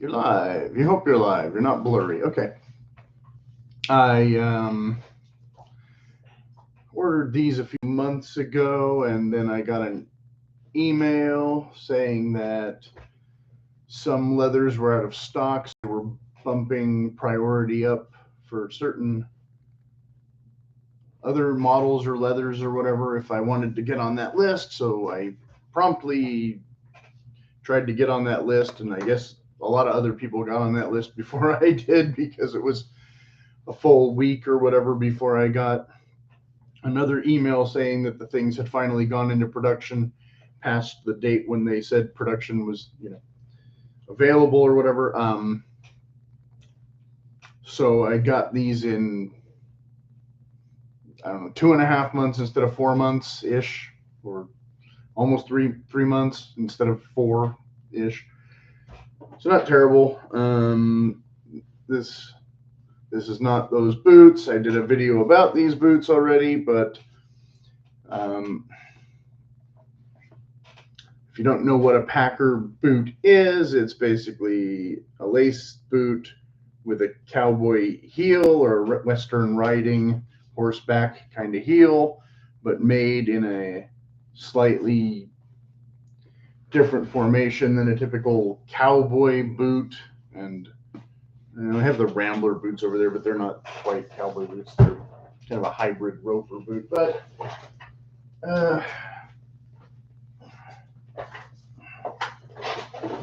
You're live. You hope you're live. You're not blurry. Okay. I ordered these a few months ago, and then I got an email saying that some leathers were out of stock. So they were bumping priority up for certain other models or leathers or whatever if I wanted to get on that list. So I promptly tried to get on that list, and I guess a lot of other people got on that list before I did because it was a full week or whatever before I got another email saying that the things had finally gone into production past the date when they said production was, available or whatever. So I got these in, I don't know, 2.5 months instead of 4 months ish, or almost three months instead of 4 ish. So not terrible. This is not those boots. I did a video about these boots already, but if you don't know what a Packer boot is, it's basically a lace boot with a cowboy heel or Western riding horseback kind of heel, but made in a slightly different formation than a typical cowboy boot. And I have the Rambler boots over there, but they're not quite cowboy boots. They're kind of a hybrid roper boot, but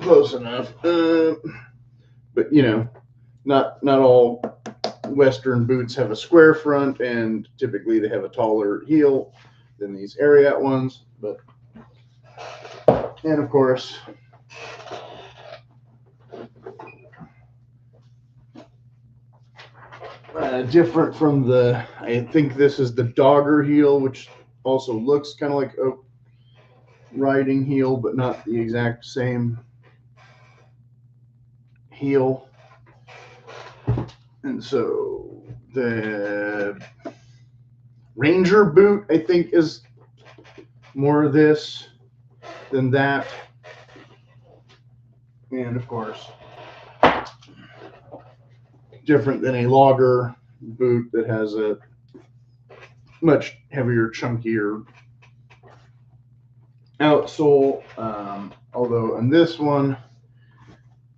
close enough. But not all Western boots have a square front, and typically they have a taller heel than these Ariat ones. And of course, different from I think this is the Dogger heel, which also looks kind of like a riding heel, but not the exact same heel. And so the Ranger boot, I think, is more this than that. And of course, different than a logger boot that has a much heavier, chunkier outsole. Although on this one,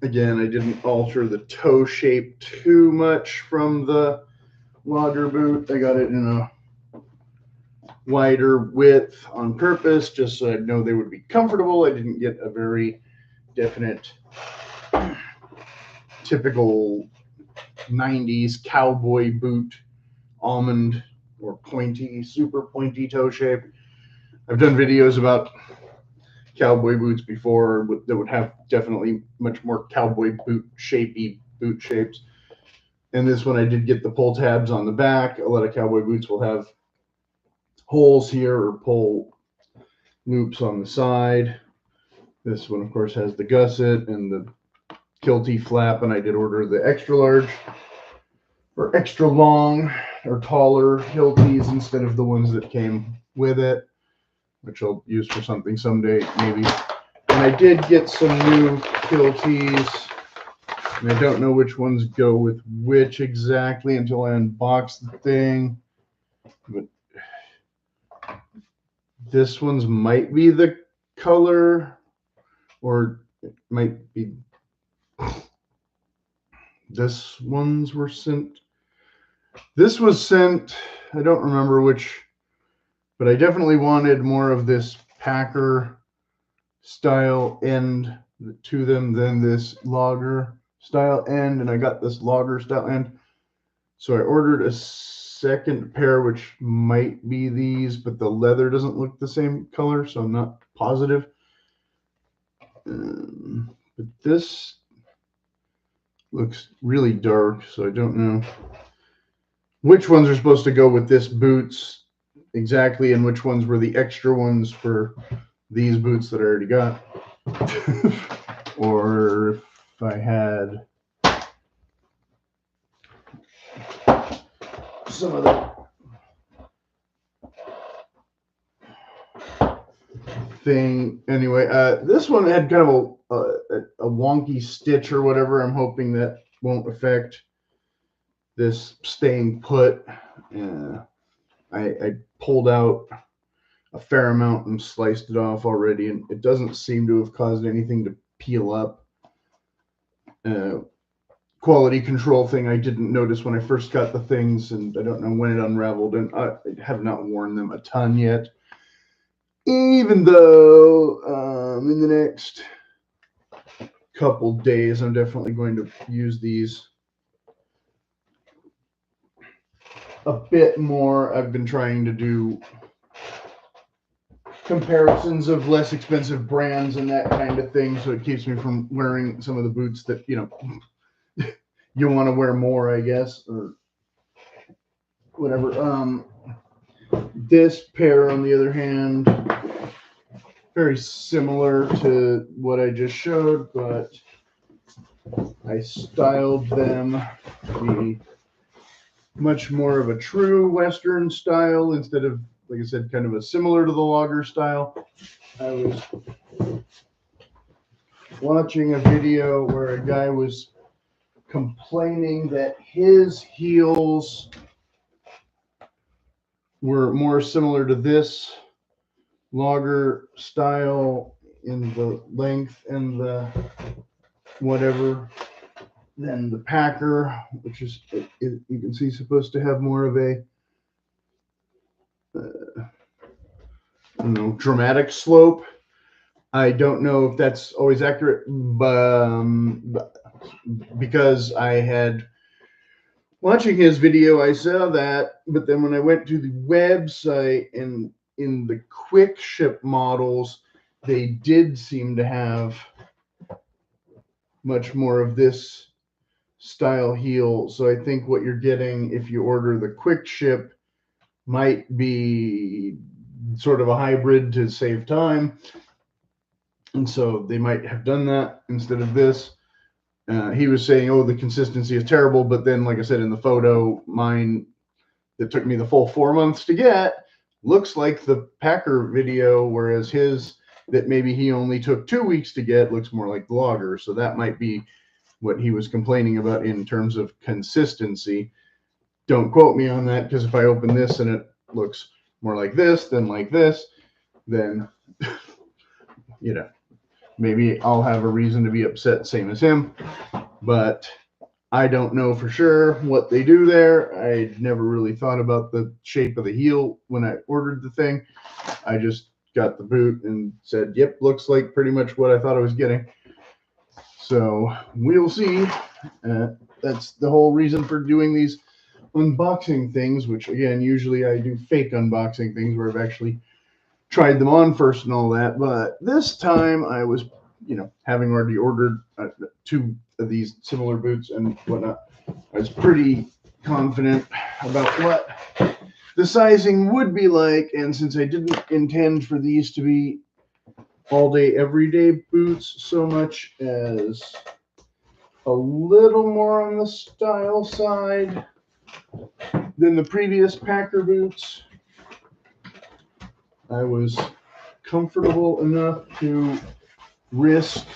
again, I didn't alter the toe shape too much from the logger boot. I got it in a wider width on purpose, just so I'd know they would be comfortable. I didn't get a very definite, typical 90s cowboy boot, almond or pointy, super pointy toe shape. I've done videos about cowboy boots before that would have definitely much more cowboy boot shapes. And this one, I did get the pull tabs on the back. A lot of cowboy boots will have holes here or pull loops on the side. This one, of course, has the gusset and the kiltie flap, and I did order the extra large or extra long or taller kilties instead of the ones that came with it, which I'll use for something someday, maybe. And I did get some new kilties, and I don't know which ones go with which exactly until I unbox the thing. But this one's might be the color, or it might be this ones were sent. This was sent, I don't remember which, but I definitely wanted more of this Packer style end to them than this logger style end, and I got this logger style end. So I ordered a second pair, which might be these, but the leather doesn't look the same color, so I'm not positive. But this looks really dark, so I don't know which ones are supposed to go with this boots exactly, and which ones were the extra ones for these boots that I already got. Or if I had some of the thing. Anyway, this one had kind of a wonky stitch or whatever. I'm hoping that won't affect this staying put. I pulled out a fair amount and sliced it off already, and it doesn't seem to have caused anything to peel up. Quality control thing I didn't notice when I first got the things, and I don't know when it unraveled, and I have not worn them a ton yet. Even though in the next couple days I'm definitely going to use these a bit more. I've been trying to do comparisons of less expensive brands and that kind of thing, so it keeps me from wearing some of the boots that, you know, you want to wear more, I guess, or whatever. This pair, on the other hand, very similar to what I just showed, but I styled them to be much more of a true Western style instead of, like I said, kind of a similar to the logger style. I was watching a video where a guy was complaining that his heels were more similar to this logger style in the length and the whatever than the Packer, which is, you can see, supposed to have more of a I don't know, dramatic slope. I don't know if that's always accurate, but because I had watching his video, I saw that, but then when I went to the website and in the quick ship models, they did seem to have much more of this style heel. So I think what you're getting if you order the quick ship might be sort of a hybrid to save time. And so they might have done that instead of this. He was saying, oh, the consistency is terrible. But then, like I said, in the photo, mine that took me the full 4 months to get looks like the Packer video, whereas his that maybe he only took 2 weeks to get looks more like the logger. So that might be what he was complaining about in terms of consistency. Don't quote me on that, because if I open this and it looks more like this than like this, then, you know, maybe I'll have a reason to be upset, same as him. But I don't know for sure what they do there. I never really thought about the shape of the heel when I ordered the thing. I just got the boot and said, yep, looks like pretty much what I thought I was getting. So we'll see. That's the whole reason for doing these unboxing things, which again, usually I do fake unboxing things where I've actually tried them on first and all that. But this time I was, you know, having already ordered 2 of these similar boots and whatnot, I was pretty confident about what the sizing would be like. And since I didn't intend for these to be all day, everyday boots so much as a little more on the style side than the previous Packer boots, I was comfortable enough to risk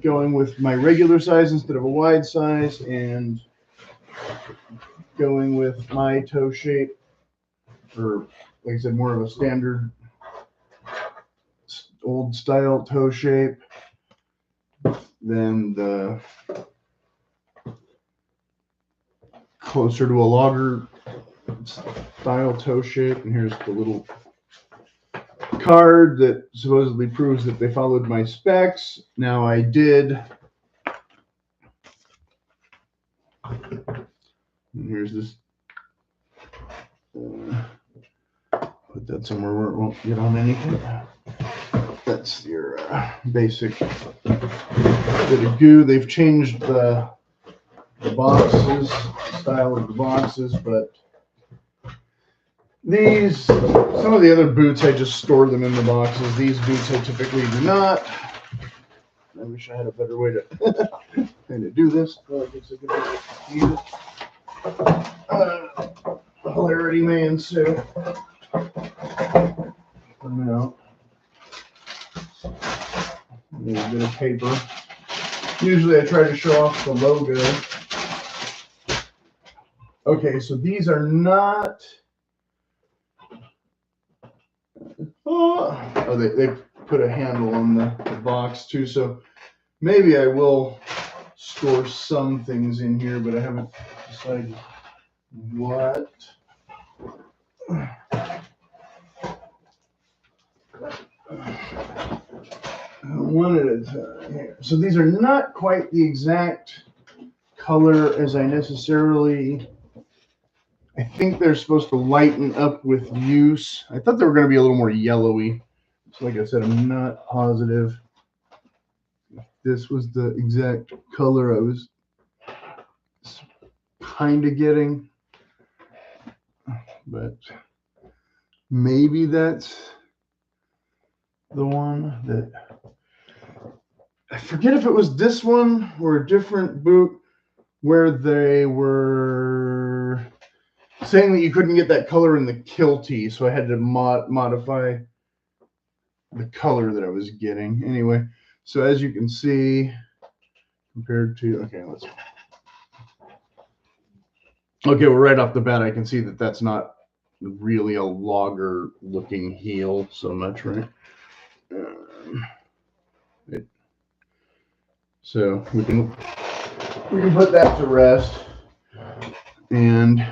going with my regular size instead of a wide size and going with my toe shape, or like I said, more of a standard old style toe shape than the closer to a logger style toe shape. And here's the little card that supposedly proves that they followed my specs. Now I did. And here's this. Put that somewhere where it won't get on anything. That's your basic bit of goo. They've changed the boxes, the style of the boxes, but these, some of the other boots, I just store them in the boxes. These boots I typically do not. I wish I had a better way to kind of do this. Well, I guess I could use it. Hilarity may ensue. For now. A little bit of paper. Usually I try to show off the logo. Okay, so these are not. Oh, they put a handle on the box too, so maybe I will store some things in here, but I haven't decided what. One at a time here. So these are not quite the exact color as I necessarily. I think they're supposed to lighten up with use. I thought they were going to be a little more yellowy. So like I said, I'm not positive if this was the exact color I was kind of getting. But maybe that's the one that... I forget if it was this one or a different boot where they were saying that you couldn't get that color in the KILTIES, so I had to modify the color that I was getting. Anyway, so as you can see, compared to, okay, well, right off the bat, I can see that that's not really a logger looking heel so much, right? So we can put that to rest. And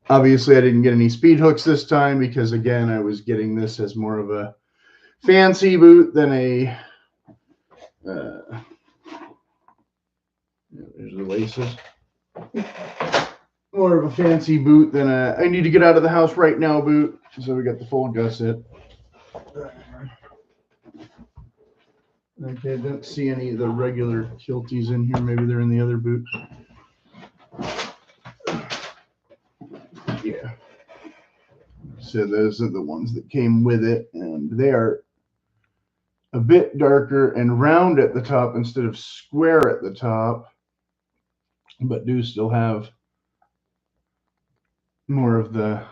obviously I didn't get any speed hooks this time because, again, I was getting this as more of a fancy boot than a there's the laces. More of a fancy boot than a I need to get out of the house right now boot. So we got the full gusset. Okay, I don't see any of the regular KILTIES in here. Maybe they're in the other boot. Yeah. So those are the ones that came with it, and they are a bit darker and round at the top instead of square at the top, but do still have more of the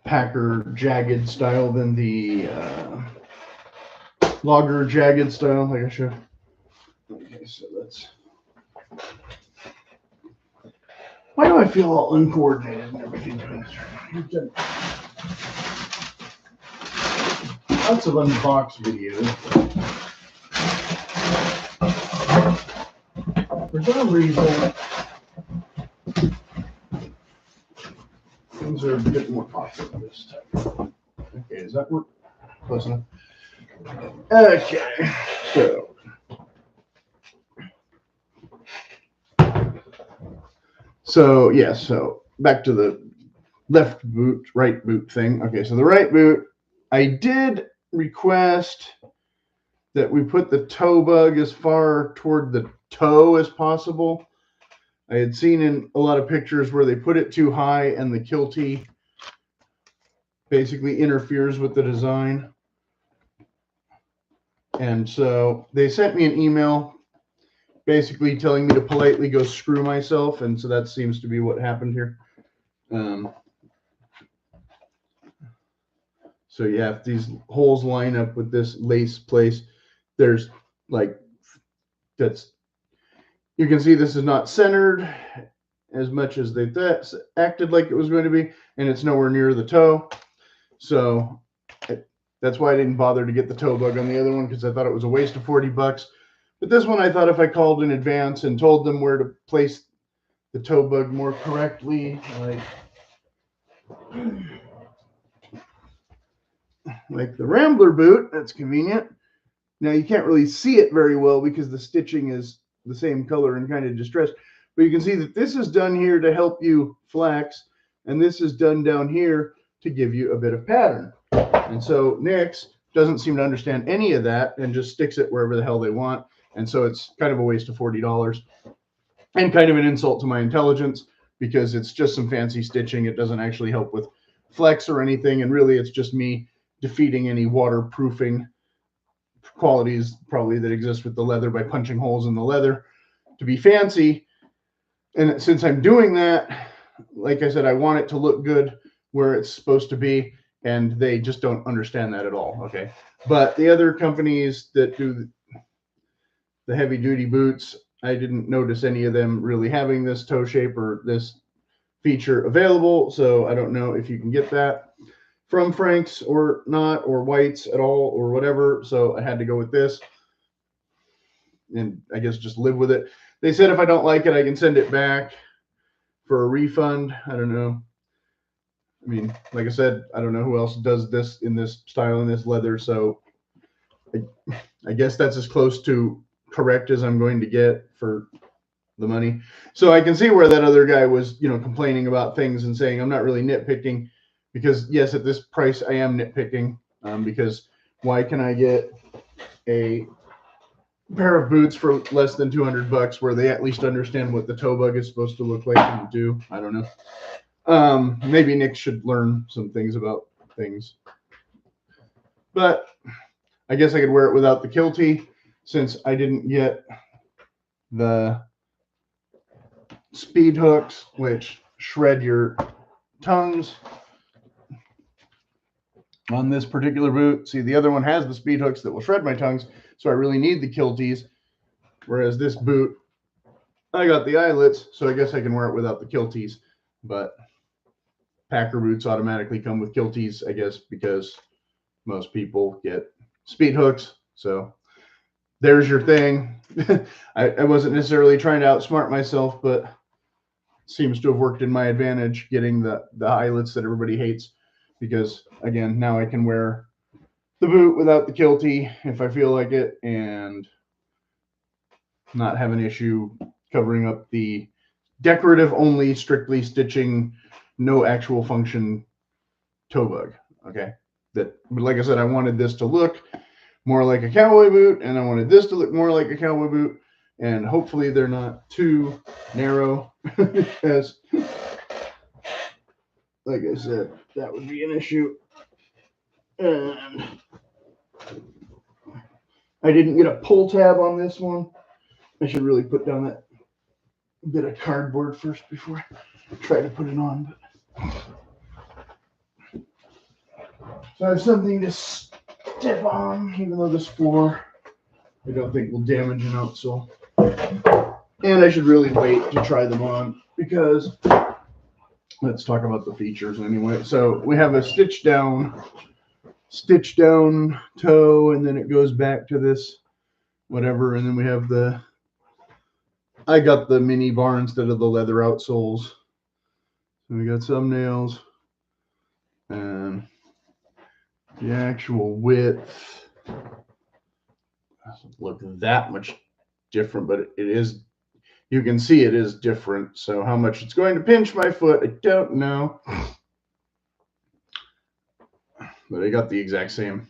Packer jagged style than the logger jagged style, like I showed. Okay, so that's. Why do I feel all uncoordinated and everything doing this right now? Lots of unboxed videos. For some reason, things are a bit more popular this time. Okay, does that work? Close enough. Okay, so yeah, so back to the left boot, right boot thing. Okay, so the right boot, I did request that we put the toe bug as far toward the toe as possible. I had seen in a lot of pictures where they put it too high and the KILTIE basically interferes with the design. And so they sent me an email basically telling me to politely go screw myself. And so that seems to be what happened here. So yeah, if these holes line up with this lace place, there's like, that's, you can see this is not centered as much as they acted like it was going to be, and it's nowhere near the toe. So that's why I didn't bother to get the toe bug on the other one, because I thought it was a waste of $40. But this one, I thought if I called in advance and told them where to place the toe bug more correctly, like the Rambler boot, that's convenient. Now you can't really see it very well because the stitching is the same color and kind of distressed, but you can see that this is done here to help you flex, and this is done down here to give you a bit of pattern. And so Nix doesn't seem to understand any of that and just sticks it wherever the hell they want. And so it's kind of a waste of $40 and kind of an insult to my intelligence, because it's just some fancy stitching. It doesn't actually help with flex or anything. And really it's just me defeating any waterproofing qualities probably that exist with the leather by punching holes in the leather to be fancy. And since I'm doing that, like I said, I want it to look good where it's supposed to be. and they just don't understand that at all. Okay, but the other companies that do the heavy duty boots, I didn't notice any of them really having this toe shape or this feature available. So I don't know if you can get that from Frank's or not, or White's at all, or whatever. So I had to go with this, and I guess just live with it. They said if I don't like it, I can send it back for a refund. I don't know. I mean, like I said, I don't know who else does this in this style, in this leather. So I guess that's as close to correct as I'm going to get for the money. So I can see where that other guy was, you know, complaining about things and saying I'm not really nitpicking, because yes, at this price I am nitpicking, because why can I get a pair of boots for less than $200 where they at least understand what the toe bug is supposed to look like and do? I don't know. Maybe Nick should learn some things about things, but I guess I could wear it without the kiltie, since I didn't get the speed hooks, which shred your tongues on this particular boot. See, the other one has the speed hooks that will shred my tongues, so I really need the kilties, whereas this boot, I got the eyelets, so I guess I can wear it without the kilties. But Packer boots automatically come with kilties, I guess, because most people get speed hooks. So there's your thing. I wasn't necessarily trying to outsmart myself, but seems to have worked in my advantage, getting the eyelets that everybody hates, because again, now I can wear the boot without the kiltie if I feel like it, and not have an issue covering up the decorative only, strictly stitching, no actual function toe bug. Okay, that, but like I said, I wanted this to look more like a cowboy boot, and I wanted this to look more like a cowboy boot, and hopefully they're not too narrow, because like I said, that would be an issue. And I didn't get a pull tab on this one. I should really put down that bit of cardboard first before I try to put it on. So I have something to step on, even though this floor I don't think will damage an outsole. And I should really wait to try them on, because let's talk about the features anyway. So we have a stitch down toe, and then it goes back to this whatever, and then we have the, I got the mini bar instead of the leather outsoles. So we got some nails, and the actual width doesn't look that much different, but it is, you can see it is different. So how much it's going to pinch my foot, I don't know, but I got the exact same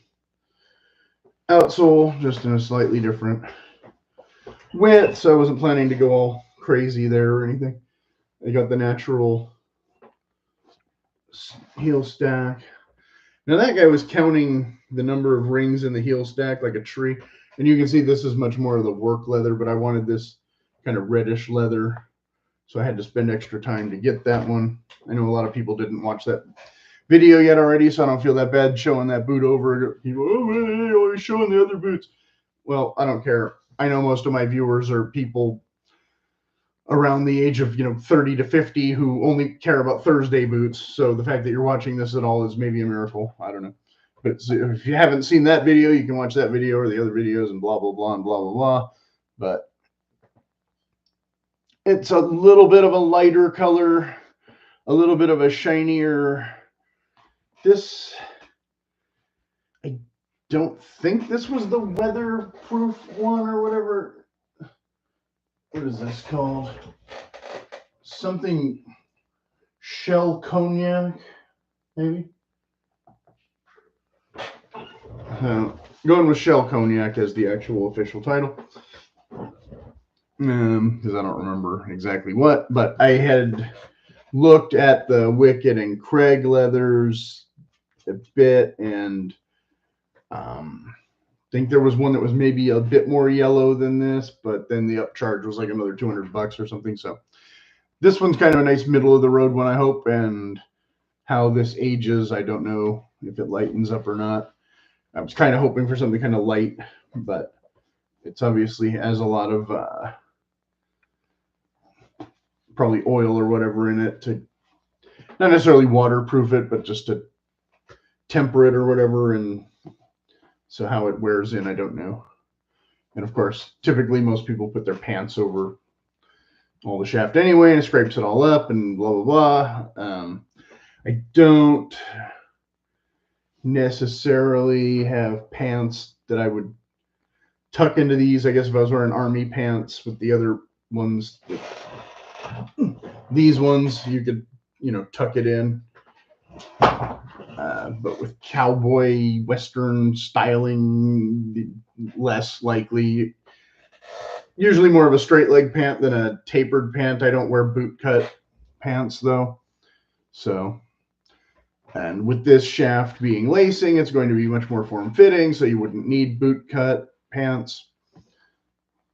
outsole, just in a slightly different width. So I wasn't planning to go all crazy there or anything. I got the natural heel stack. Now that guy was counting the number of rings in the heel stack like a tree, and you can see this is much more of the work leather, but I wanted this kind of reddish leather, so I had to spend extra time to get that one. I know a lot of people didn't watch that video yet already, so I don't feel that bad showing that boot over. People, oh man, you're always showing the other boots. Well, I don't care. I know most of my viewers are people around the age of 30 to 50 who only care about Thursday boots. So the fact that you're watching this at all is maybe a miracle. I don't know. But if you haven't seen that video, you can watch that video or the other videos and blah, blah, blah, and blah, blah, blah. But it's a little bit of a lighter color, a little bit of a shinier. This, I don't think this was the weatherproof one or whatever. What is this called? Something Shell Cognac, maybe? Going with Shell Cognac as the actual official title. Because I don't remember exactly what, but I had looked at the Wicked and Craig leathers a bit, and think there was one that was maybe a bit more yellow than this, but then the upcharge was like another $200 or something. So this one's kind of a nice middle of the road one, I hope. And how this ages, I don't know if it lightens up or not. I was kind of hoping for something kind of light, but it's obviously has a lot of probably oil or whatever in it to not necessarily waterproof it, but just to temper it or whatever. And so how it wears in, I don't know. And of course, typically most people put their pants over all the shaft anyway, and it scrapes it all up and blah, blah, blah. I don't necessarily have pants that I would tuck into these. I guess if I was wearing army pants with the other ones, these ones, you could, you know, tuck it in. But with cowboy Western styling, less likely. Usually more of a straight leg pant than a tapered pant. I don't wear boot cut pants though. So, and with this shaft being lacing, it's going to be much more form fitting, so you wouldn't need boot cut pants.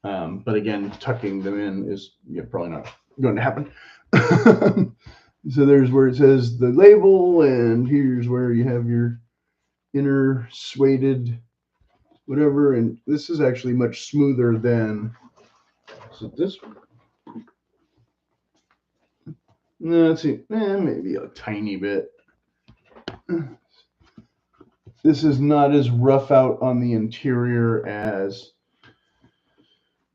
But again, tucking them in is probably not going to happen. So there's where it says the label, and here's where you have your inner suede whatever. And this is actually much smoother than, so this one. No, let's see, maybe a tiny bit. This is not as rough out on the interior as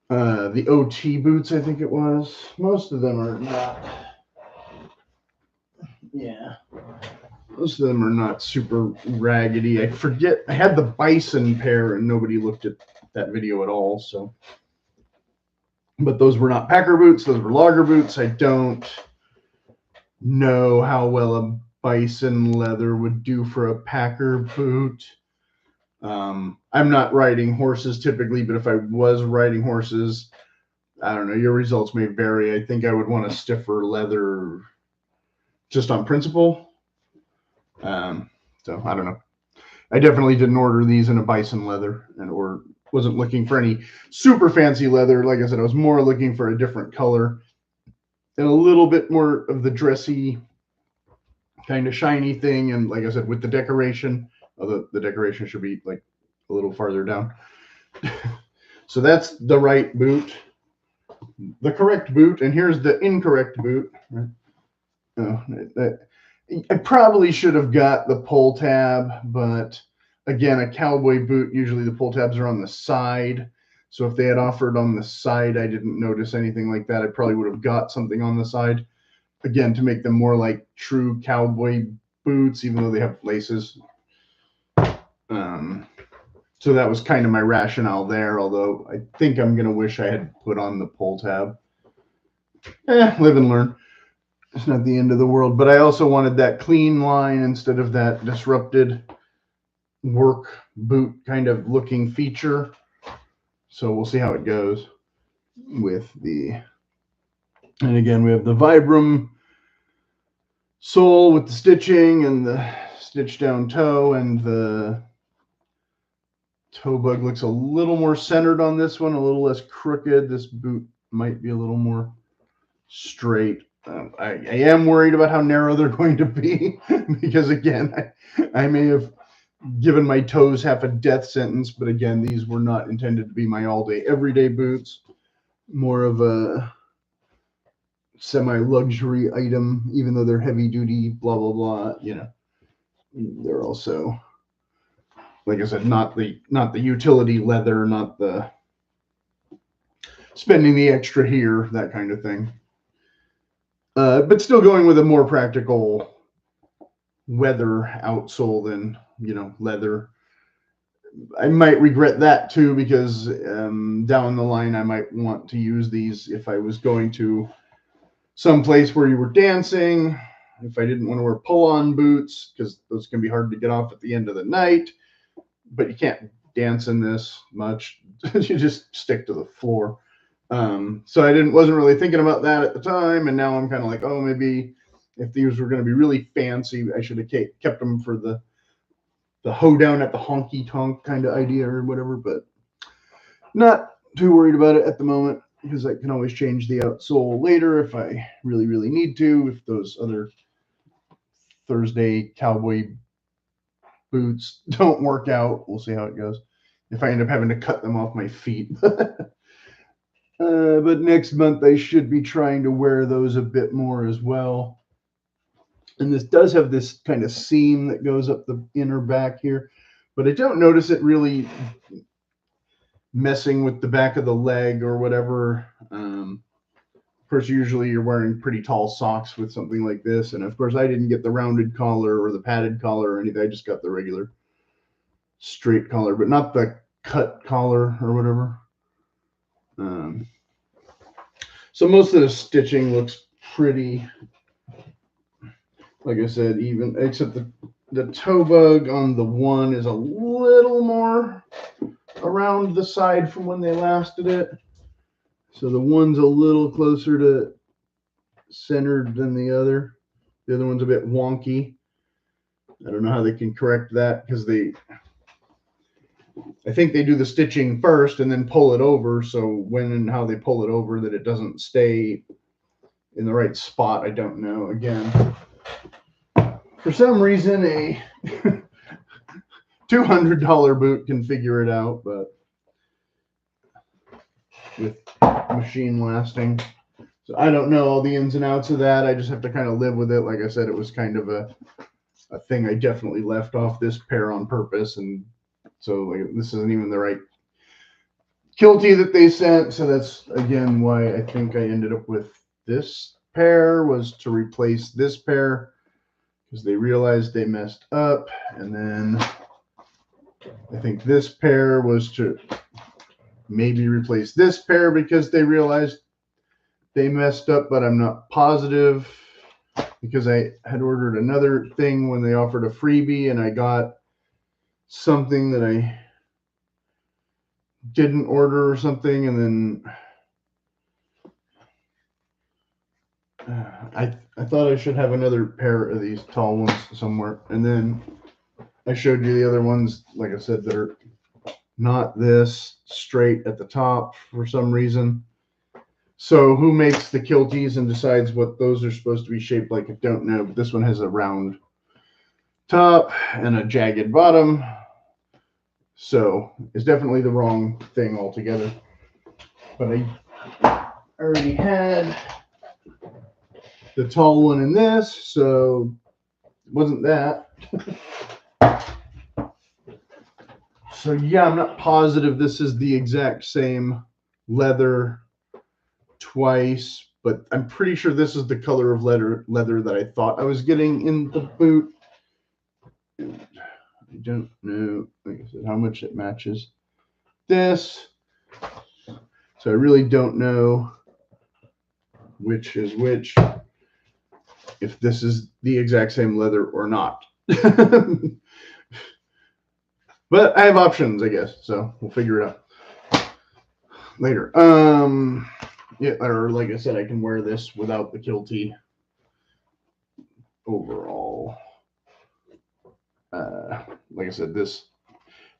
the OT boots, I think it was. Most of them are not. Yeah, most of them are not super raggedy. I forget, I had the bison pair and nobody looked at that video at all. So, but those were not Packer boots, those were logger boots. I don't know how well a bison leather would do for a Packer boot. I'm not riding horses typically, but if I was riding horses, I don't know, your results may vary. I think I would want a stiffer leather just on principle. So I don't know. I definitely didn't order these in a bison leather, or wasn't looking for any super fancy leather. Like I said, I was more looking for a different color and a little bit more of the dressy kind of shiny thing. And like I said, with the decoration, although the decoration should be like a little farther down. So that's the right boot, the correct boot, and here's the incorrect boot. Oh, I probably should have got the pull tab, but again, a cowboy boot, usually the pull tabs are on the side. So if they had offered on the side, I didn't notice anything like that. I probably would have got something on the side, again, to make them more like true cowboy boots, even though they have laces. So that was kind of my rationale there, although I think I'm going to wish I had put on the pull tab. Live and learn. It's not the end of the world, but I also wanted that clean line instead of that disrupted work boot kind of looking feature. So we'll see how it goes with the, and again, we have the Vibram sole with the stitching and the stitch down toe, and the toe bug looks a little more centered on this one, a little less crooked. This boot might be a little more straight. I am worried about how narrow they're going to be because, again, I may have given my toes half a death sentence, but again, these were not intended to be my all-day, everyday boots. More of a semi-luxury item, even though they're heavy-duty, blah, blah, blah. You know, they're also, like I said, not the utility leather, not the spending the extra here, that kind of thing. But still going with a more practical weather outsole than, you know, leather. I might regret that too, because down the line I might want to use these if I was going to some place where you were dancing, if I didn't want to wear pull-on boots, because those can be hard to get off at the end of the night. But you can't dance in this much. You just stick to the floor. So I wasn't really thinking about that at the time, and now I'm kind of like, oh, maybe if these were going to be really fancy, I should have kept them for the hoedown at the honky tonk kind of idea or whatever. But not too worried about it at the moment, because I can always change the outsole later if I really, really need to. If those other Thursday cowboy boots don't work out. We'll see how it goes. If I end up having to cut them off my feet. But next month I should be trying to wear those a bit more as well. And this does have this kind of seam that goes up the inner back here, but I don't notice it really messing with the back of the leg or whatever. Of course, usually you're wearing pretty tall socks with something like this. And of course, I didn't get the rounded collar or the padded collar or anything. I just got the regular straight collar, but not the cut collar or whatever. So most of the stitching looks pretty, like I said, even, except the toe bug on the one is a little more around the side from when they last did it. So the one's a little closer to centered than the other. The other one's a bit wonky. I don't know how they can correct that because I think they do the stitching first and then pull it over. So when and how they pull it over that it doesn't stay in the right spot, I don't know. Again, for some reason, a $200 boot can figure it out, but with machine lasting. So I don't know all the ins and outs of that. I just have to kind of live with it. Like I said, it was kind of a thing I definitely left off this pair on purpose. And so like, this isn't even the right kiltie that they sent. So that's, again, why I think I ended up with this pair, was to replace this pair because they realized they messed up. And then I think this pair was to maybe replace this pair because they realized they messed up, but I'm not positive because I had ordered another thing when they offered a freebie and I got something that I didn't order or something, and then I thought I should have another pair of these tall ones somewhere, and then I showed you the other ones, like I said, that are not this straight at the top for some reason. So who makes the kilties and decides what those are supposed to be shaped like? I don't know, but this one has a round top and a jagged bottom. So it's definitely the wrong thing altogether. But I already had the tall one in this, so it wasn't that. So yeah, I'm not positive this is the exact same leather twice, but I'm pretty sure this is the color of leather that I thought I was getting in the boot. And I don't know, like I said, how much it matches this. So I really don't know which is which, if this is the exact same leather or not. But I have options, I guess, so we'll figure it out later. Yeah, or like I said, I can wear this without the kiltie overall. Like I said, this,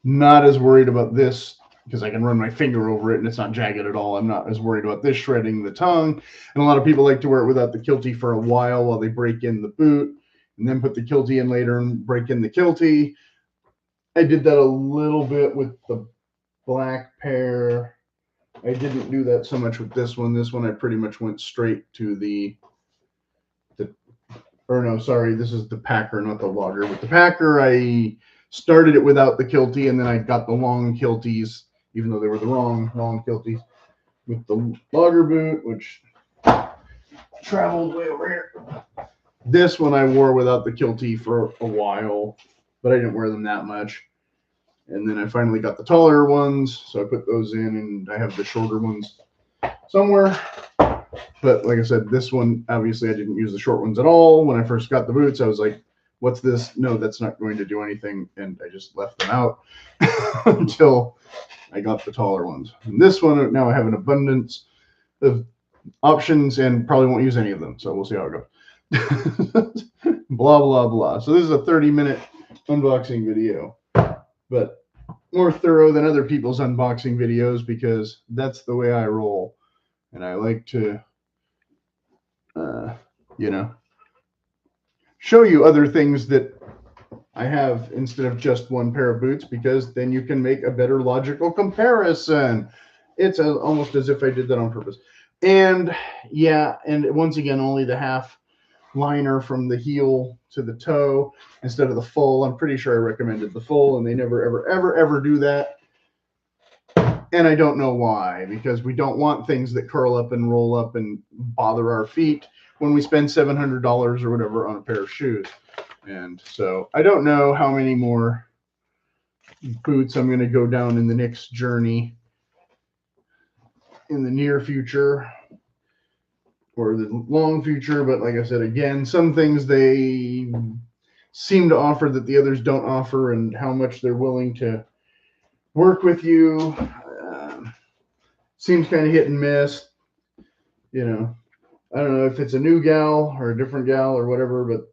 not as worried about this because I can run my finger over it and it's not jagged at all. I'm not as worried about this shredding the tongue. And a lot of people like to wear it without the kiltie for a while they break in the boot and then put the kiltie in later and break in the kiltie. I did that a little bit with the black pair. I didn't do that so much with this one. This one I pretty much went straight to or no, sorry, this is the Packer, not the Logger. With the Packer, I started it without the kiltie, and then I got the long kilties, even though they were the wrong long kilties, with the Logger boot, which traveled way over here. This one I wore without the kiltie for a while, but I didn't wear them that much. And then I finally got the taller ones, so I put those in, and I have the shorter ones somewhere. But like I said, this one, obviously I didn't use the short ones at all. When I first got the boots, I was like, what's this? No, that's not going to do anything. And I just left them out until I got the taller ones. And this one, now I have an abundance of options and probably won't use any of them. So we'll see how it goes. Blah, blah, blah. So this is a 30-minute unboxing video, but more thorough than other people's unboxing videos because that's the way I roll. And I like to, you know, show you other things that I have instead of just one pair of boots, because then you can make a better logical comparison. It's almost as if I did that on purpose. And yeah, and once again, only the half liner from the heel to the toe instead of the full. I'm pretty sure I recommended the full, and they never, ever, ever, ever do that. And I don't know why, because we don't want things that curl up and roll up and bother our feet when we spend $700 or whatever on a pair of shoes. And so I don't know how many more boots I'm going to go down in the next journey in the near future or the long future. But like I said, again, some things they seem to offer that the others don't offer, and how much they're willing to work with you seems kind of hit and miss. You know, I don't know if it's a new gal or a different gal or whatever, but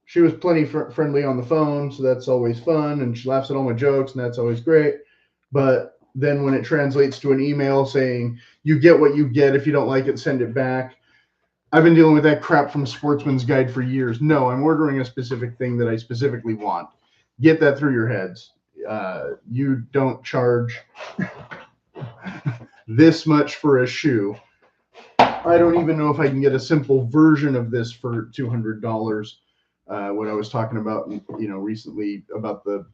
she was plenty friendly on the phone, so that's always fun, and she laughs at all my jokes, and that's always great. But then when it translates to an email saying, you get what you get, if you don't like it, send it back. I've been dealing with that crap from Sportsman's Guide for years. No, I'm ordering a specific thing that I specifically want. Get that through your heads. You don't charge this much for a shoe. I don't even know if I can get a simple version of this for $200. What I was talking about, recently about the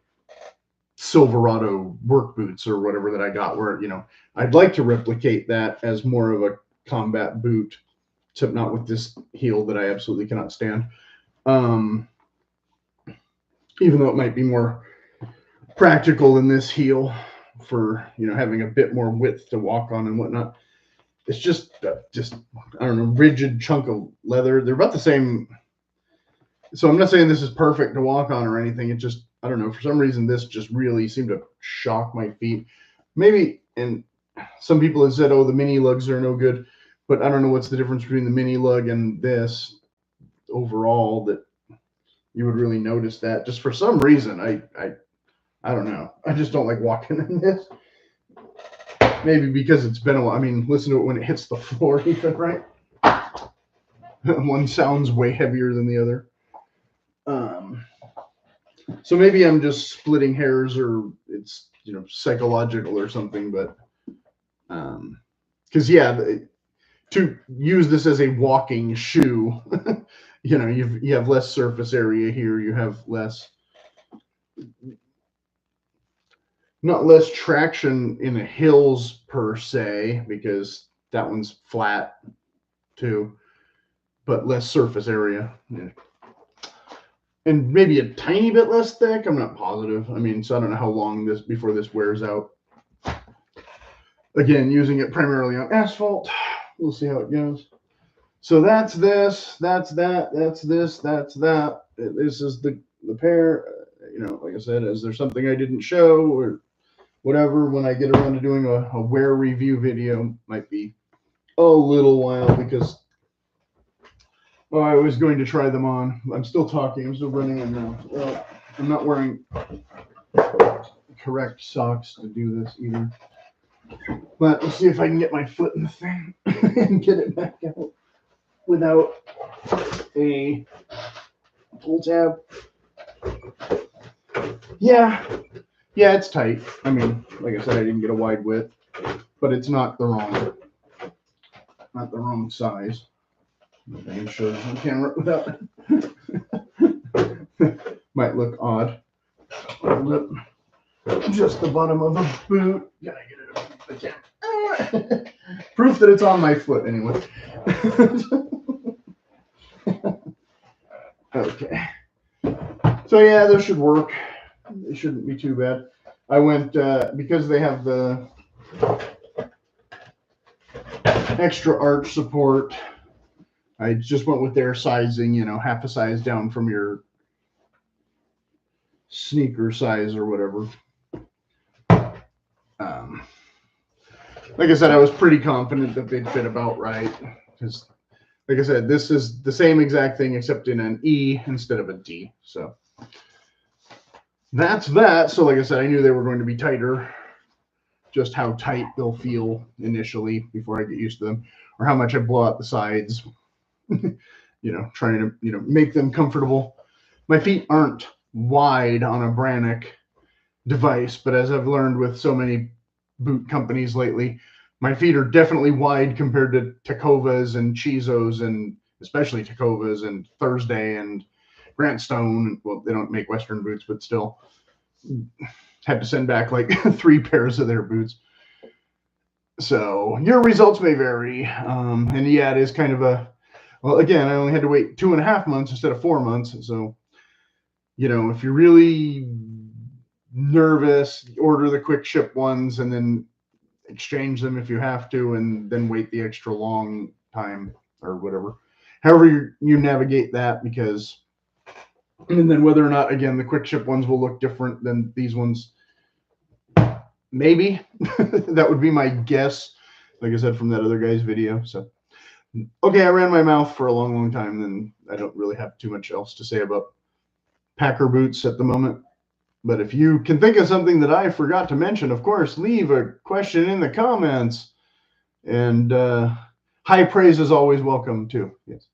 Silverado work boots or whatever that I got, where, I'd like to replicate that as more of a combat boot, except not with this heel that I absolutely cannot stand. Even though it might be more practical than this heel for, having a bit more width to walk on and whatnot. It's just I don't know, rigid chunk of leather. They're about the same. So I'm not saying this is perfect to walk on or anything. It just, I don't know, for some reason this just really seemed to shock my feet. Maybe, and some people have said, oh, the mini lugs are no good, but I don't know what's the difference between the mini lug and this overall that you would really notice that. Just for some reason, I don't know. I just don't like walking in this. Maybe because it's been a while. I mean, listen to it when it hits the floor even, right? One sounds way heavier than the other. So maybe I'm just splitting hairs, or it's, psychological or something, but because to use this as a walking shoe, you have less surface area here. You have not less traction in the hills per se, because that one's flat too, but less surface area. Yeah. And maybe a tiny bit less thick. I'm not positive. I mean, so I don't know how long before this wears out. Again, using it primarily on asphalt. We'll see how it goes. So that's this, that's that, that's this, that's that. This is the pair. Like I said, is there something I didn't show or whatever? When I get around to doing a wear review video, might be a little while, because I was going to try them on. I'm still talking. I'm still running in now. Well, I'm not wearing correct socks to do this either. But let's see if I can get my foot in the thing and get it back out without a pull tab. Yeah, it's tight. I mean, like I said, I didn't get a wide width, but it's not the wrong size. I can show this on camera without might look odd. Just the bottom of the boot. Gotta get it up if I can. Proof that it's on my foot anyway. Okay. So yeah, this should work. It shouldn't be too bad. I went because they have the extra arch support. I just went with their sizing, half a size down from your sneaker size or whatever. Like I said, I was pretty confident that they'd fit about right, because, like I said, this is the same exact thing except in an E instead of a D. So that's that. So like I said, I knew they were going to be tighter. Just how tight they'll feel initially before I get used to them, or how much I blow out the sides. Trying to, make them comfortable. My feet aren't wide on a Brannock device, but as I've learned with so many boot companies lately, my feet are definitely wide compared to Tecovas and Chizos, and especially Tecovas and Thursday and Grant Stone. Well, they don't make Western boots, but still had to send back like 3 pairs of their boots. So your results may vary. And yeah, it is kind of a, well, again, I only had to wait 2.5 months instead of 4 months. So, you know, if you're really nervous, order the quick ship ones and then exchange them if you have to, and then wait the extra long time or whatever. However you navigate that, because, and then whether or not, again, the quick ship ones will look different than these ones. Maybe. That would be my guess, like I said, from that other guy's video. So, okay, I ran my mouth for a long, long time, then I don't really have too much else to say about Packer boots at the moment. But if you can think of something that I forgot to mention, of course, leave a question in the comments. And high praise is always welcome, too. Yes.